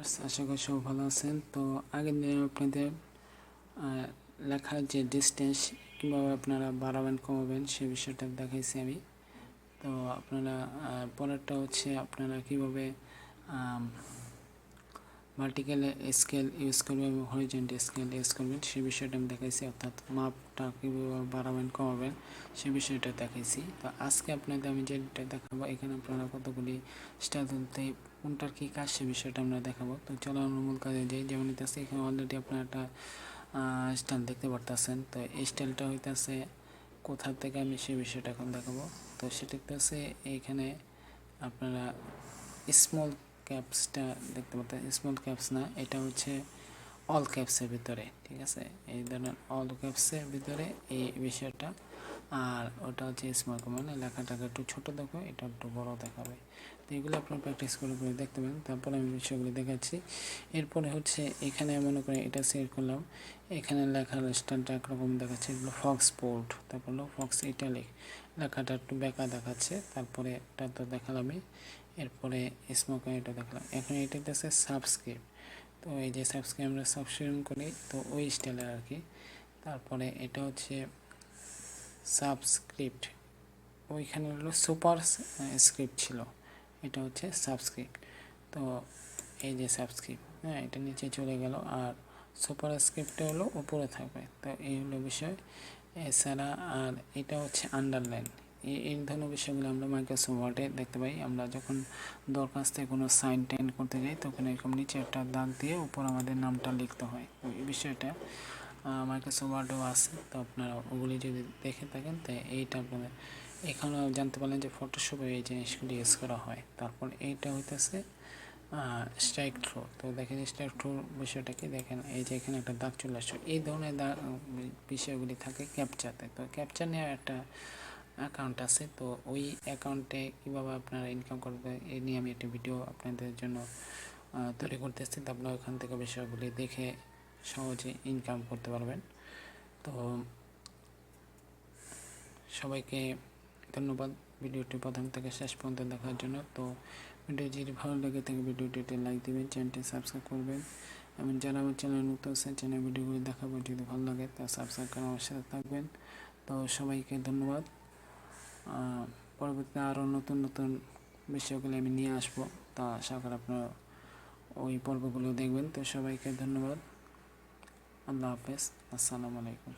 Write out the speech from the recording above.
আশা করি সব ভালো আছেন। তো আগের দিনে আপনাদের লেখার যে ডিস্টেন্স কীভাবে আপনারা বাড়াবেন কমাবেন সে বিষয়টা দেখাইছি আমি। তো আপনারা পরেরটা হচ্ছে আপনারা কীভাবে ভার্টিক্যাল স্কেল ইউজ করবেন এবং হরিজন্টাল স্কেল ইউজ করবেন সে বিষয়টা আমি দেখাইছি, অর্থাৎ মাপটা কীভাবে বাড়াবেন কমাবেন সে বিষয়টা দেখাইছি। তো আজকে আপনাদের আমি যেটা দেখাবো, এখানে আপনারা কতগুলি স্টাইল তুলতে কোনটার কী কাজ সে বিষয়টা আমরা দেখাবো। তো চলো আমরা মূল কাজে যাই। যেমন হইতেছে এখানে অলরেডি আপনারা একটা স্টাইল দেখতে পারতেছেন। তো এই স্টাইলটা হইতেছে কোথা থেকে আমি সে বিষয়টা এখন দেখাবো। তো সেটা হচ্ছে এইখানে আপনারা স্মল ক্যাপসটা দেখতে পাচ্ছেন। স্মল ক্যাপস না, এটা হচ্ছে অল ক্যাপসের ভিতরে, ঠিক আছে। এই ধরনের অল ক্যাপসের ভিতরে এই বিষয়টা, আর ওটা হচ্ছে স্মল ক্যাপ, মানে লেখাটাকে একটু ছোটো দেখো, এটা একটু বড় দেখাবে। তো এগুলো আপনার প্র্যাকটিস করে করে দেখতে পারেন। তারপরে আমি বিষয়গুলি দেখাচ্ছি। এরপরে হচ্ছে এখানে মনে করেন এটা সিলেক্ট করলাম, এখানে লেখার স্টাইলটা একরকম দেখাচ্ছে, এগুলো ফক্স বোল্ড, তারপর হলো ফক্স ইটালিক, লেখাটা একটু বেঁকা দেখাচ্ছে। তারপরে এটা তো দেখালামই, এরপরে স্মোক এটা দেখলাম। এখন এটা হচ্ছে সাবস্ক্রিপ্ট। তো এই যে সাবস্ক্রিপ্ট আমরা সাবস্ক্রিপ্ট করি, তো ওই স্টাইলের আর কি। তারপরে এটা হচ্ছে সাবস্ক্রিপ্ট, ওইখানে হলো সুপার স্ক্রিপ্ট ছিল, এটা হচ্ছে সাবস্ক্রিপ্ট। তো এই যে সাবস্ক্রিপ্ট, হ্যাঁ, এটা নিচে চলে গেল, আর সুপার স্ক্রিপ্টটা হলো উপরে থাকবে। তো এই হলো বিষয়। এছাড়া আর এটা হচ্ছে আন্ডারলাইন, এই ধরনের বিষয়গুলো আমরা মাইক্রোসফট ওয়ার্ডে দেখতে পাই। আমরা যখন দরখাস্তে কোনো সাইন টাইন করতে যাই, তখন এরকম নিচে একটা দাগ দিয়ে উপর আমাদের নামটা লিখতে হয়। এই বিষয়টা মাইক্রোসফট ওয়ার্ডেও আছে। তো আপনারা ওগুলি যদি দেখে থাকেন, তাই এইটা আপনারা এখানেও জানতে পারলেন যে ফটোশপে এই জিনিসগুলি ইউজ করা হয়। তারপর এইটা হইতেছে স্ট্রাইক থ্রু। তো দেখেন স্ট্রাইক থ্রুর বিষয়টা কি, দেখেন এই যে এখানে একটা দাগ চলে আসছে। এই ধরনের বিষয়গুলি থাকে ক্যাপচাতে। তো ক্যাপচার নেওয়ার একটা অ্যাকাউন্ট আছে, তো ওই অ্যাকাউন্টে কীভাবে আপনারা ইনকাম করবে এই নিয়ে আমি একটা ভিডিও আপনাদের জন্য তৈরি করতেছি। তো আপনারা ওখান থেকে বিষয়গুলি দেখে সহজে ইনকাম করতে পারবেন। তো সবাইকে ধন্যবাদ ভিডিওটি প্রথম থেকে শেষ পর্যন্ত দেখার জন্য। তো ভিডিও যদি ভালো লেগে থাকে ভিডিওটিতে লাইক দেবেন, চ্যানেলটি সাবস্ক্রাইব করবেন, এবং যারা আমার চ্যানেল নতুন আছেন চ্যানেল ভিডিওগুলি দেখাবো, যদি ভালো লাগে তা সাবস্ক্রাইব করে আমার সাথে থাকবেন। তো সবাইকে ধন্যবাদ। পরবর্তীতে আরও নতুন নতুন বিষয়গুলো আমি নিয়ে আসবো, তা আশা করি আপনারা ওই পর্বগুলো দেখবেন। তো সবাইকে ধন্যবাদ। আল্লাহ হাফেজ, আসসালামু আলাইকুম।